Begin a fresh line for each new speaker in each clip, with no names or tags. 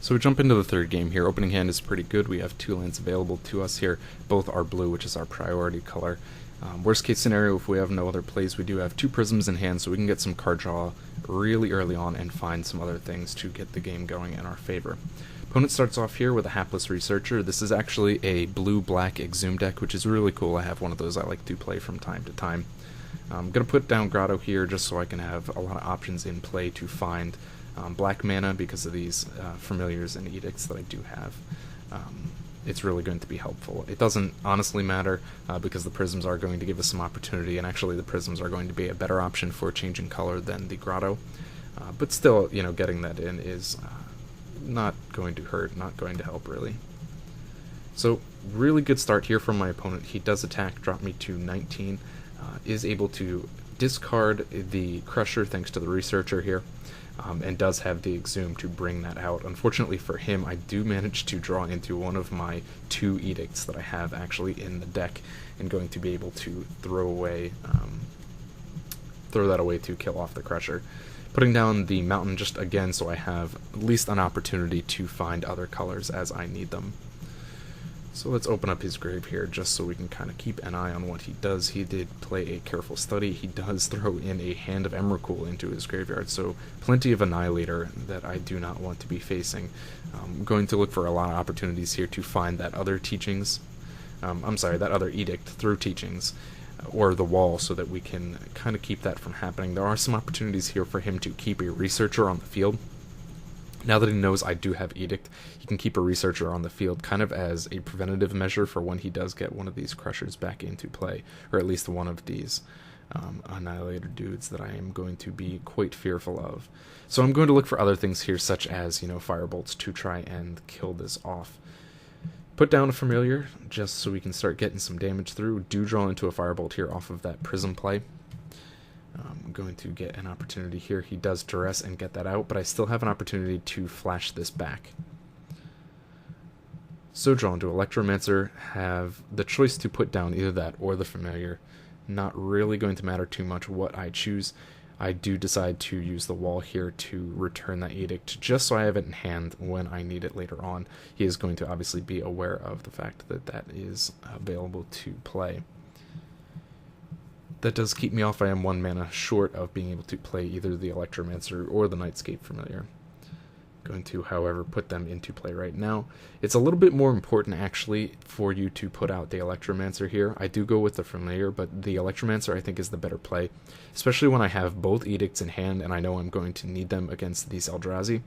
So we jump into the third game here. Opening hand is pretty good. We have 2 lands available to us here. Both are blue, which is our priority color. Worst case scenario, if we have no other plays, we do have 2 prisms in hand, so we can get some card draw really early on and find some other things to get the game going in our favor. Opponent starts off here with a Hapless Researcher. This is actually a blue-black Exhume deck, which is really cool. I have one of those I like to play from time to time. I'm going to put down Grotto here just so I can have a lot of options in play to find black mana because of these familiars and edicts that I do have. It's really going to be helpful. It doesn't honestly matter because the prisms are going to give us some opportunity, and actually the prisms are going to be a better option for changing color than the Grotto. But still, you know, getting that in is not going to hurt, not going to help really. So really good start here from my opponent. He does attack, drop me to 19, is able to discard the Crusher thanks to the Researcher here. And does have the Exhume to bring that out. Unfortunately for him, I do manage to draw into one of my 2 edicts that I have actually in the deck, and going to be able to throw that away to kill off the Crusher. Putting down the Mountain just again so I have at least an opportunity to find other colors as I need them. So let's open up his grave here just so we can kind of keep an eye on what he does. He did play a Careful Study. He does throw in a Hand of Emrakul into his graveyard, so plenty of Annihilator that I do not want to be facing. I'm going to look for a lot of opportunities here to find that other teachings, that other edict through teachings, or the wall, so that we can kind of keep that from happening. There are some opportunities here for him to keep a Researcher on the field. Now that he knows I do have Edict, he can keep a Researcher on the field kind of as a preventative measure for when he does get one of these Crushers back into play, or at least one of these Annihilator dudes that I am going to be quite fearful of. So I'm going to look for other things here, such as, Firebolts to try and kill this off. Put down a Familiar, just so we can start getting some damage through. Do draw into a Firebolt here off of that Prism play. I'm going to get an opportunity here. He does Duress and get that out, but I still have an opportunity to flash this back. So draw into Electromancer, have the choice to put down either that or the Familiar. Not really going to matter too much what I choose. I do decide to use the wall here to return that Edict, just so I have it in hand when I need it later on. He is going to obviously be aware of the fact that that is available to play. That does keep me off. I am 1 mana short of being able to play either the Electromancer or the Nightscape Familiar. Going to, however, put them into play right now. It's a little bit more important, actually, for you to put out the Electromancer here. I do go with the Familiar, but the Electromancer I think is the better play, especially when I have both Edicts in hand and I know I'm going to need them against these Eldrazi.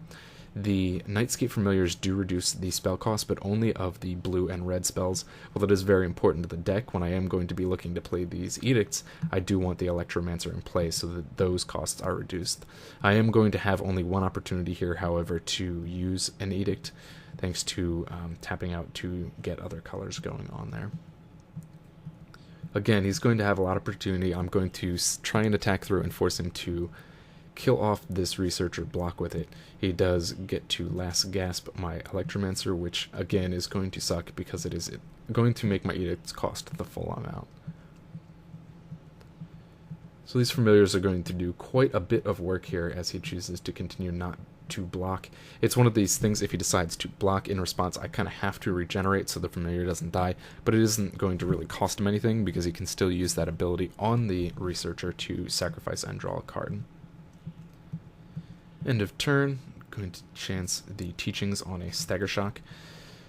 The Nightscape Familiars do reduce the spell cost, but only of the blue and red spells. While it is very important to the deck, when I am going to be looking to play these Edicts, I do want the Electromancer in play so that those costs are reduced. I am going to have only one opportunity here, however, to use an Edict, thanks to tapping out to get other colors going on there. Again, he's going to have a lot of opportunity. I'm going to try and attack through and force him to kill off this Researcher, block with it. He does get to Last Gasp my Electromancer, which again is going to suck because it is going to make my Edicts cost the full amount. So these Familiars are going to do quite a bit of work here as he chooses to continue not to block. It's one of these things, if he decides to block in response, I kind of have to regenerate so the Familiar doesn't die, but it isn't going to really cost him anything because he can still use that ability on the Researcher to sacrifice and draw a card. End of turn, going to chance the Teachings on a Stagger Shock.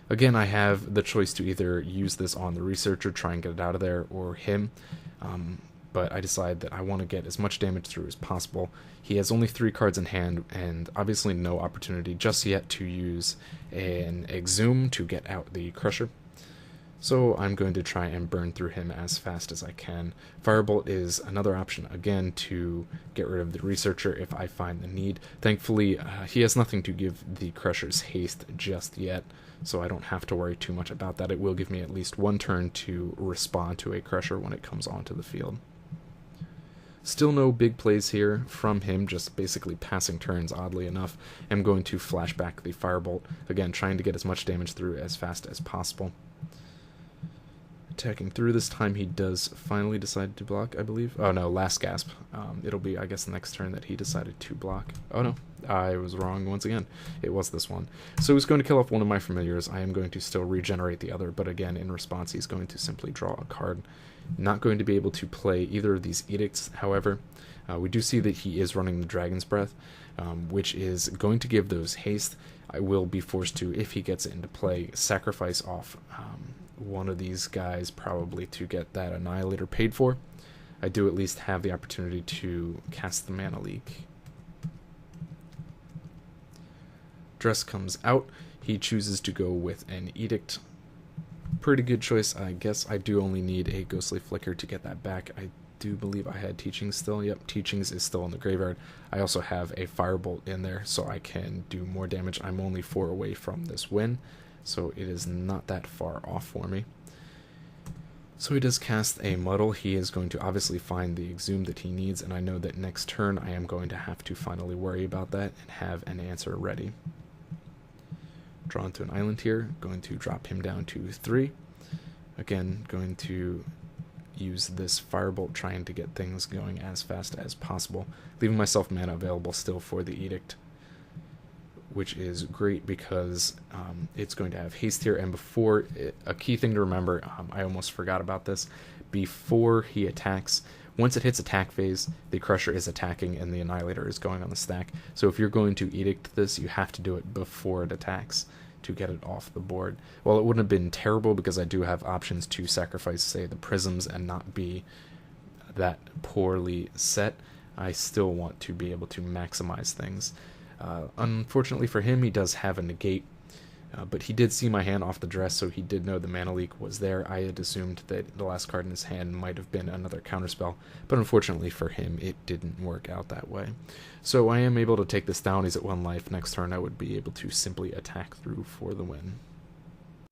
Again, I have the choice to either use this on the Researcher, try and get it out of there, or him, but I decide that I want to get as much damage through as possible. He has only 3 cards in hand, and obviously no opportunity just yet to use an Exhume to get out the Crusher. So I'm going to try and burn through him as fast as I can. Firebolt is another option, again, to get rid of the Researcher if I find the need. Thankfully, he has nothing to give the Crushers haste just yet, so I don't have to worry too much about that. It will give me at least 1 turn to respond to a Crusher when it comes onto the field. Still no big plays here from him, just basically passing turns, oddly enough. I'm going to flash back the Firebolt, again, trying to get as much damage through as fast as possible. Attacking through. This time he does finally decide to block, I believe. Oh no, last gasp. It'll be, I guess, the next turn that he decided to block. Oh no, I was wrong once again. It was this one. So he's going to kill off one of my familiars. I am going to still regenerate the other, but again, in response, he's going to simply draw a card. Not going to be able to play either of these edicts, however. We do see that he is running the Dragon's Breath, which is going to give those haste. I will be forced to, if he gets it into play, sacrifice off one of these guys probably to get that Annihilator paid for. I do at least have the opportunity to cast the Mana Leak. Dress comes out. He chooses to go with an Edict. Pretty good choice, I guess. I do only need a Ghostly Flicker to get that back. I do believe I had Teachings still. Yep, Teachings is still in the graveyard. I also have a Firebolt in there, so I can do more damage. I'm only 4 away from this win, so it is not that far off for me. So he does cast a Muddle. He is going to obviously find the Exhume that he needs, and I know that next turn I am going to have to finally worry about that and have an answer ready. Drawn to an island here, going to drop him down to 3. Again, going to use this Firebolt, trying to get things going as fast as possible, leaving myself mana available still for the Edict, which is great because it's going to have haste here. And before a key thing to remember, I almost forgot about this, before he attacks, once it hits attack phase, the Crusher is attacking and the Annihilator is going on the stack. So if you're going to Edict this, you have to do it before it attacks to get it off the board. Well, it wouldn't have been terrible because I do have options to sacrifice, say, the Prisms and not be that poorly set. I still want to be able to maximize things. Unfortunately for him, he does have a negate, but he did see my hand off the dress, so he did know the Mana Leak was there. I had assumed that the last card in his hand might have been another counterspell, but unfortunately for him, it didn't work out that way. So I am able to take this down. He's at 1 life. Next turn, I would be able to simply attack through for the win.